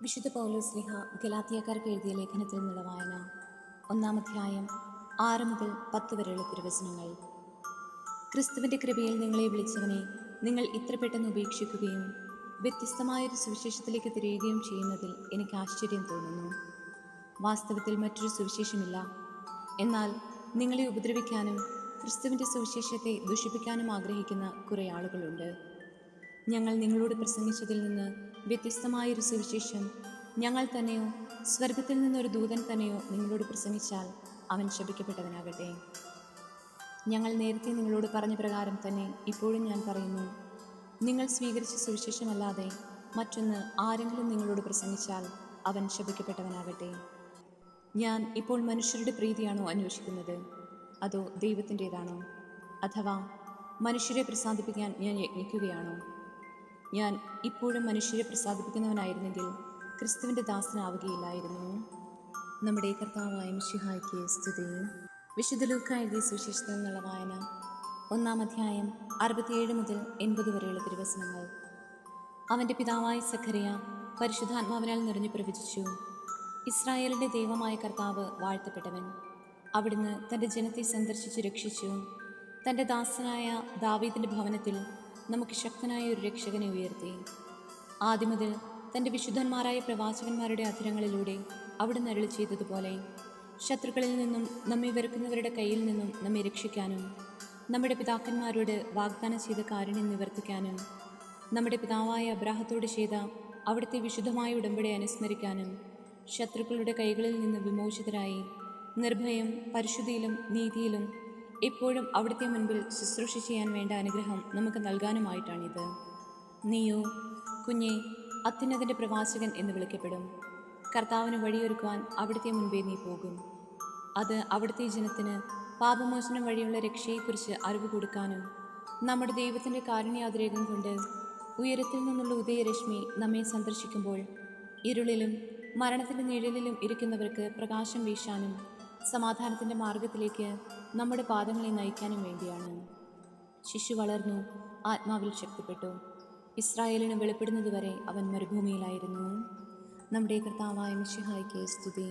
വിശുദ്ധ പൗലോസ്ലിഹ ഗലാത്യക്കാർക്ക് എഴുതിയ ലേഖനത്തിൽ നിന്നുള്ള വായന. 1-ാം അധ്യായം 6 മുതൽ 10 വരെയുള്ള തിരുവചനങ്ങൾ. ക്രിസ്തുവിൻ്റെ കൃപയിൽ നിങ്ങളെ വിളിച്ചവനെ നിങ്ങൾ ഇത്ര പെട്ടെന്ന് ഉപേക്ഷിക്കുകയും വ്യത്യസ്തമായൊരു സുവിശേഷത്തിലേക്ക് തിരയുകയും ചെയ്യുന്നതിൽ എനിക്ക് ആശ്ചര്യം തോന്നുന്നു. വാസ്തവത്തിൽ മറ്റൊരു സുവിശേഷമില്ല. എന്നാൽ നിങ്ങളെ ഉപദ്രവിക്കാനും ക്രിസ്തുവിൻ്റെ സുവിശേഷത്തെ ദുഷിപ്പിക്കാനും ആഗ്രഹിക്കുന്ന കുറേ ആളുകളുണ്ട്. ഞങ്ങൾ നിങ്ങളോട് പ്രസംഗിച്ചതിൽ നിന്ന് വ്യത്യസ്തമായൊരു സുവിശേഷം ഞങ്ങൾ തന്നെയോ സ്വർഗത്തിൽ നിന്നൊരു ദൂതൻ തന്നെയോ നിങ്ങളോട് പ്രസംഗിച്ചാൽ അവൻ ശപിക്കപ്പെട്ടവനാകട്ടെ. ഞങ്ങൾ നേരത്തെ നിങ്ങളോട് പറഞ്ഞ പ്രകാരം തന്നെ ഇപ്പോഴും ഞാൻ പറയുന്നു, നിങ്ങൾ സ്വീകരിച്ച സുവിശേഷമല്ലാതെ മറ്റൊന്ന് ആരെങ്കിലും നിങ്ങളോട് പ്രസംഗിച്ചാൽ അവൻ ശപിക്കപ്പെട്ടവനാകട്ടെ. ഞാൻ ഇപ്പോൾ മനുഷ്യരുടെ പ്രീതിയാണോ അന്വേഷിക്കുന്നത്, അതോ ദൈവത്തിൻ്റേതാണോ? അഥവാ മനുഷ്യരെ പ്രസാദിപ്പിക്കാൻ ഞാൻ യത്നിക്കുകയാണോ? ഞാൻ ഇപ്പോഴും മനുഷ്യരെ പ്രസാദിപ്പിക്കുന്നവനായിരുന്നെങ്കിൽ ക്രിസ്തുവിൻ്റെ ദാസനാവുകയില്ലായിരുന്നു. നമ്മുടെ കർത്താവായ മിശിഹായ്ക്ക് സ്തുതി. വിശുദ്ധ ലൂക്ക എഴുതിയ സുവിശേഷത്തിൽ നിന്നുള്ള വായന. 1-ാം അധ്യായം 67 മുതൽ 80 വരെയുള്ള തിരുവചനങ്ങൾ. അവൻ്റെ പിതാവായ സഖറിയ പരിശുദ്ധാത്മാവിനാൽ നിറഞ്ഞു പ്രവചിച്ചു: ഇസ്രായേലിൻ്റെ ദൈവമായ കർത്താവ് വാഴ്ത്തപ്പെട്ടവൻ. അവിടുന്ന് തൻ്റെ ജനത്തെ സന്ദർശിച്ച് രക്ഷിച്ചു. തൻ്റെ ദാസനായ ദാവീദിൻ്റെ ഭവനത്തിൽ നമുക്ക് ശക്തനായ ഒരു രക്ഷകനെ ഉയർത്തി. ആദ്യം മുതൽ തൻ്റെ വിശുദ്ധന്മാരായ പ്രവാചകന്മാരുടെ അധരങ്ങളിലൂടെ അവിടുന്ന് അരുളി ചെയ്തതുപോലെ ശത്രുക്കളിൽ നിന്നും നമ്മെ വെറുക്കുന്നവരുടെ കയ്യിൽ നിന്നും നമ്മെ രക്ഷിക്കാനും നമ്മുടെ പിതാക്കന്മാരോട് വാഗ്ദാനം ചെയ്ത കാരുണ്യം നിവർത്തിക്കാനും നമ്മുടെ പിതാവായ അബ്രാഹത്തോട് ചെയ്ത അവിടുത്തെ വിശുദ്ധമായ ഉടമ്പടി അനുസ്മരിക്കാനും ശത്രുക്കളുടെ കൈകളിൽ നിന്ന് വിമോചിതരായി നിർഭയം പരിശുദ്ധിയിലും നീതിയിലും എപ്പോഴും അവിടുത്തെ മുൻപിൽ ശുശ്രൂഷ ചെയ്യാൻ വേണ്ട അനുഗ്രഹം നമുക്ക് നൽകാനുമായിട്ടാണിത്. നീയോ കുഞ്ഞെ അത്യുന്നതൻ്റെ പ്രവാചകൻ എന്ന് വിളിക്കപ്പെടും. കർത്താവിന് വഴിയൊരുക്കുവാൻ അവിടുത്തെ മുൻപേ നീ പോകും. അത് അവിടുത്തെ ജനത്തിന് പാപമോചനം വഴിയുള്ള രക്ഷയെക്കുറിച്ച് അറിവ് കൊടുക്കാനും നമ്മുടെ ദൈവത്തിൻ്റെ കാരുണ്യാതിരേകം കൊണ്ട് ഉയരത്തിൽ നിന്നുള്ള ഉദയരശ്മി നമ്മെ സന്ദർശിക്കുമ്പോൾ ഇരുളിലും മരണത്തിൻ്റെ നിഴലിലും ഇരിക്കുന്നവർക്ക് പ്രകാശം വീശാനും സമാധാനത്തിൻ്റെ മാർഗത്തിലേക്ക് നമ്മുടെ പാദങ്ങളെ നയിക്കാനും വേണ്ടിയാണ്. ശിശു വളർന്നു, ആത്മാവിൽ ശക്തിപ്പെട്ടു. ഇസ്രായേലിന് വെളിപ്പെടുന്നതുവരെ അവൻ മരുഭൂമിയിലായിരുന്നു. നമ്മുടെ കർത്താവായ മിശിഹായ്ക്ക് സ്തുതി.